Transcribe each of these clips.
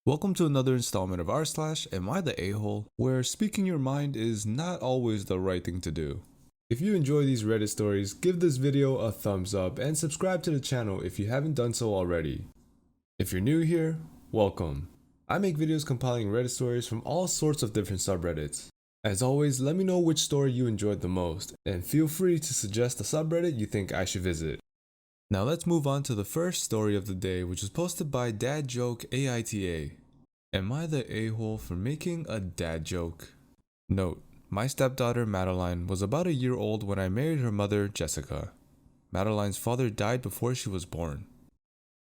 Welcome to another installment of r/Am I the A-hole, where speaking your mind is not always the right thing to do. If you enjoy these Reddit stories, give this video a thumbs up and subscribe to the channel if you haven't done so already. If you're new here, welcome. I make videos compiling Reddit stories from all sorts of different subreddits. As always, let me know which story you enjoyed the most, and feel free to suggest a subreddit you think I should visit. Now let's move on to the first story of the day, which was posted by Dad Joke AITA. Am I the a-hole for making a dad joke? Note, my stepdaughter Madeline was about a year old when I married her mother Jessica. Madeline's father died before she was born.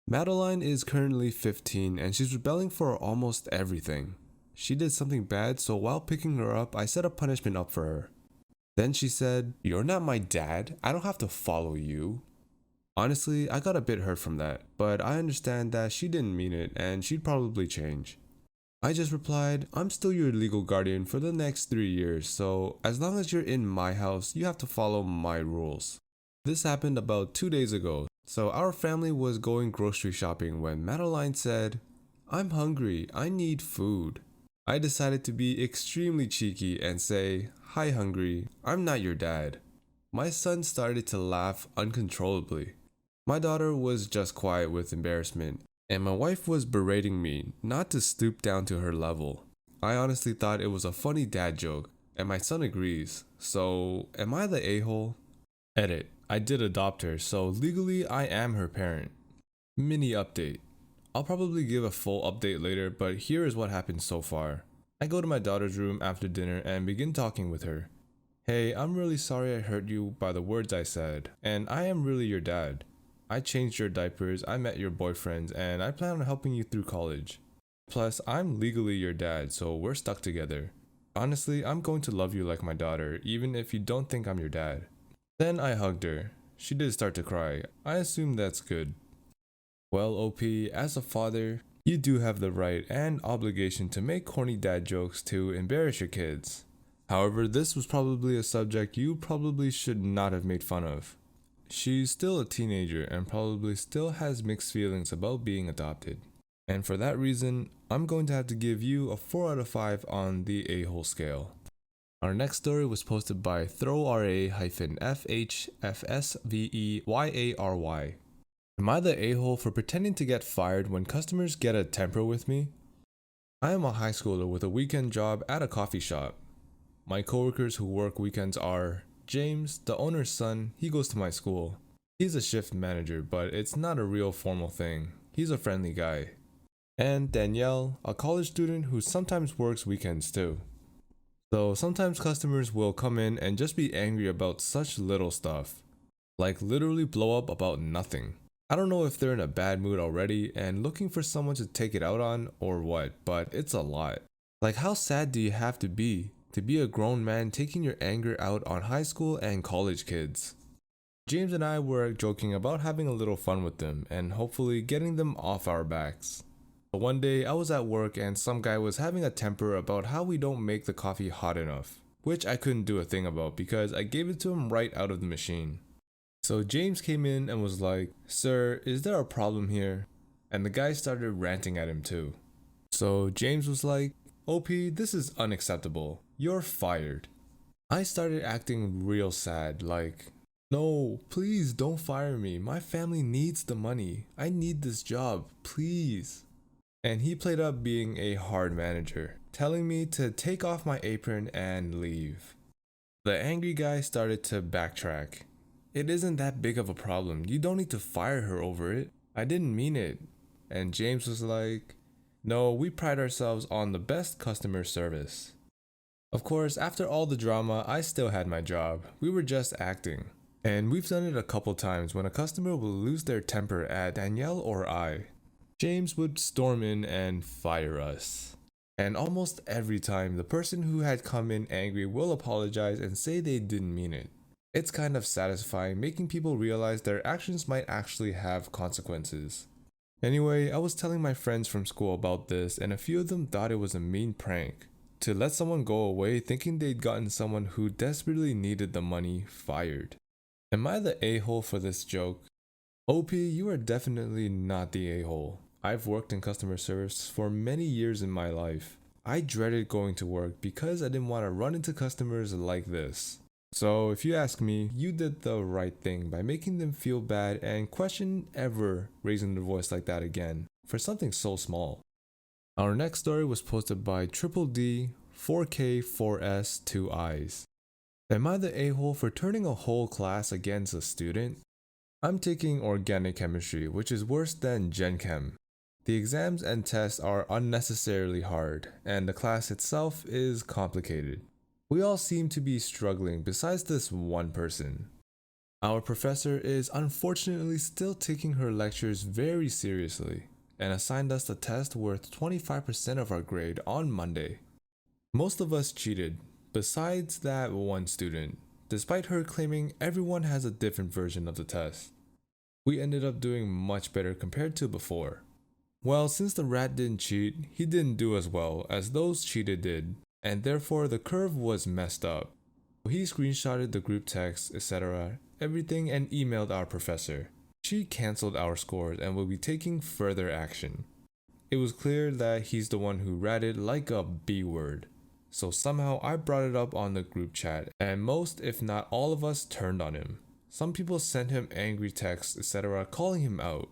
Madeline is currently 15 and she's rebelling for almost everything. She did something bad, so while picking her up, I set a punishment up for her. Then she said, "You're not my dad, I don't have to follow you." Honestly, I got a bit hurt from that, but I understand that she didn't mean it and she'd probably change. I just replied, "I'm still your legal guardian for the next 3 years, so as long as you're in my house, you have to follow my rules." This happened about 2 days ago, so our family was going grocery shopping when Madeline said, "I'm hungry, I need food." I decided to be extremely cheeky and say, "Hi hungry, I'm not your dad." My son started to laugh uncontrollably. My daughter was just quiet with embarrassment, and my wife was berating me not to stoop down to her level. I honestly thought it was a funny dad joke, and my son agrees. So, am I the a-hole? Edit. I did adopt her, so legally I am her parent. Mini update. I'll probably give a full update later, but here is what happened so far. I go to my daughter's room after dinner and begin talking with her. "Hey, I'm really sorry I hurt you by the words I said, and I am really your dad. I changed your diapers, I met your boyfriends, and I plan on helping you through college. Plus, I'm legally your dad, so we're stuck together. Honestly, I'm going to love you like my daughter, even if you don't think I'm your dad." Then I hugged her. She did start to cry. I assume that's good. Well, OP, as a father, you do have the right and obligation to make corny dad jokes to embarrass your kids. However, this was probably a subject you probably should not have made fun of. She's still a teenager and probably still has mixed feelings about being adopted. And for that reason, I'm going to have to give you a 4 out of 5 on the a-hole scale. Our next story was posted by throwra-FHFSVEYARY. Am I the a-hole for pretending to get fired when customers get a temper with me? I am a high schooler with a weekend job at a coffee shop. My coworkers who work weekends are James, the owner's son. He goes to my school. He's a shift manager, but it's not a real formal thing. He's a friendly guy. And Danielle, a college student who sometimes works weekends too. So sometimes customers will come in and just be angry about such little stuff. Like literally blow up about nothing. I don't know if they're in a bad mood already and looking for someone to take it out on or what, but it's a lot. Like, how sad do you have to be a grown man taking your anger out on high school and college kids? James and I were joking about having a little fun with them and hopefully getting them off our backs. But one day I was at work and some guy was having a temper about how we don't make the coffee hot enough, which I couldn't do a thing about because I gave it to him right out of the machine. So James came in and was like, "Sir, is there a problem here?" And the guy started ranting at him too. So James was like, "OP, this is unacceptable. You're fired." I started acting real sad, like, "No, please don't fire me. My family needs the money. I need this job, please." And he played up being a hard manager, telling me to take off my apron and leave. The angry guy started to backtrack. "It isn't that big of a problem. You don't need to fire her over it. I didn't mean it." And James was like, "No, we pride ourselves on the best customer service." Of course, after all the drama, I still had my job. We were just acting. And we've done it a couple times when a customer will lose their temper at Danielle or I. James would storm in and fire us. And almost every time, the person who had come in angry will apologize and say they didn't mean it. It's kind of satisfying making people realize their actions might actually have consequences. Anyway, I was telling my friends from school about this and a few of them thought it was a mean prank to let someone go away thinking they'd gotten someone who desperately needed the money fired. Am I the a-hole for this joke? OP, you are definitely not the a-hole. I've worked in customer service for many years in my life. I dreaded going to work because I didn't want to run into customers like this. So if you ask me, you did the right thing by making them feel bad and question ever raising their voice like that again for something so small. Our next story was posted by Triple D 4K 4S 2 Eyes. Am I the a-hole for turning a whole class against a student? I'm taking organic chemistry, which is worse than Gen Chem. The exams and tests are unnecessarily hard, and the class itself is complicated. We all seem to be struggling besides this one person. Our professor is unfortunately still taking her lectures very seriously and assigned us a test worth 25% of our grade on Monday. Most of us cheated, besides that one student, despite her claiming everyone has a different version of the test. We ended up doing much better compared to before. Well, since the rat didn't cheat, he didn't do as well as those cheated did, and therefore the curve was messed up. He screenshotted the group text, etc., everything, and emailed our professor. She cancelled our scores and will be taking further action. It was clear that he's the one who ratted like a B word. So somehow I brought it up on the group chat, and most if not all of us turned on him. Some people sent him angry texts, etc., calling him out.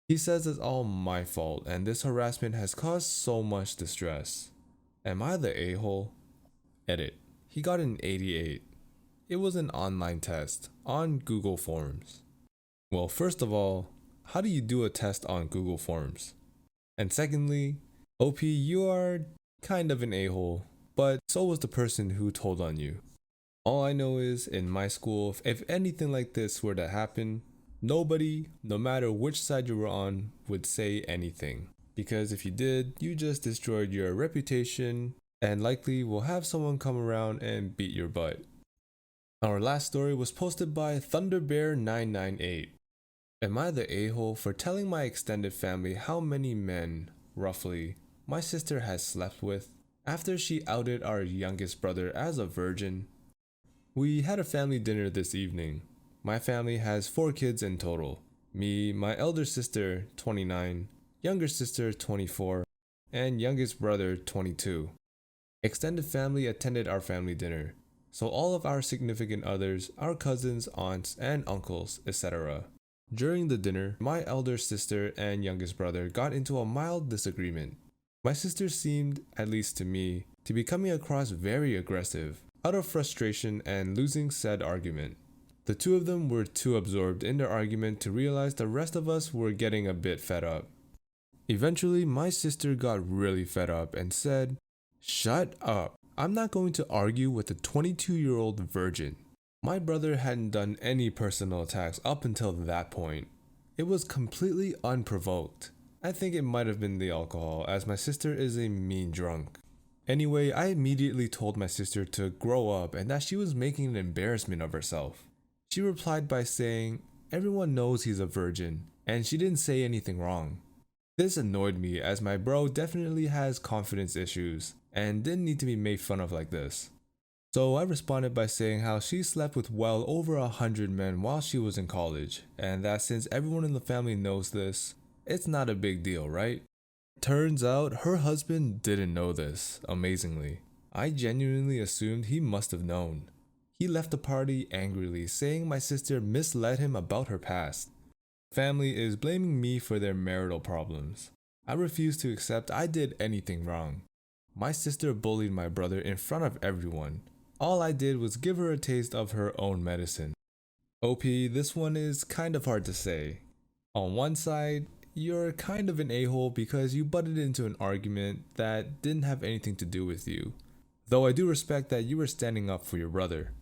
He says it's all my fault and this harassment has caused so much distress. Am I the a-hole? Edit. He got an 88. It was an online test on Google Forms. Well, first of all, how do you do a test on Google Forms? And secondly, OP, you are kind of an a-hole, but so was the person who told on you. All I know is, in my school, if anything like this were to happen, nobody, no matter which side you were on, would say anything. Because if you did, you just destroyed your reputation and likely will have someone come around and beat your butt. Our last story was posted by ThunderBear998. Am I the a-hole for telling my extended family how many men, roughly, my sister has slept with after she outed our youngest brother as a virgin? We had a family dinner this evening. My family has 4 kids in total. Me, my elder sister, 29, younger sister, 24, and youngest brother, 22. Extended family attended our family dinner, so all of our significant others, our cousins, aunts, and uncles, etc. During the dinner, my elder sister and youngest brother got into a mild disagreement. My sister seemed, at least to me, to be coming across very aggressive, out of frustration and losing said argument. The two of them were too absorbed in their argument to realize the rest of us were getting a bit fed up. Eventually, my sister got really fed up and said, "Shut up, I'm not going to argue with a 22-year-old virgin." My brother hadn't done any personal attacks up until that point. It was completely unprovoked. I think it might have been the alcohol, as my sister is a mean drunk. Anyway, I immediately told my sister to grow up and that she was making an embarrassment of herself. She replied by saying, "Everyone knows he's a virgin, and she didn't say anything wrong." This annoyed me as my bro definitely has confidence issues and didn't need to be made fun of like this. So I responded by saying how she slept with well over 100 men while she was in college, and that since everyone in the family knows this, it's not a big deal, right? Turns out her husband didn't know this, amazingly. I genuinely assumed he must have known. He left the party angrily, saying my sister misled him about her past. Family is blaming me for their marital problems. I refuse to accept I did anything wrong. My sister bullied my brother in front of everyone. All I did was give her a taste of her own medicine. OP, this one is kind of hard to say. On one side, you're kind of an a-hole because you butted into an argument that didn't have anything to do with you. Though I do respect that you were standing up for your brother.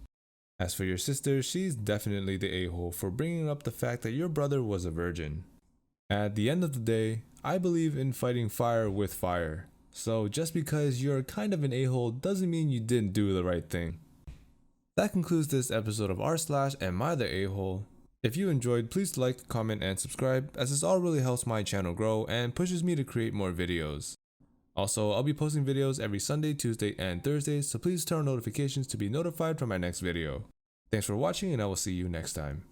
As for your sister, she's definitely the a-hole for bringing up the fact that your brother was a virgin. At the end of the day, I believe in fighting fire with fire. So just because you're kind of an a-hole doesn't mean you didn't do the right thing. That concludes this episode of r/Am I the a-hole? If you enjoyed, please like, comment, and subscribe, as this all really helps my channel grow and pushes me to create more videos. Also, I'll be posting videos every Sunday, Tuesday, and Thursday, so please turn on notifications to be notified for my next video. Thanks for watching, and I will see you next time.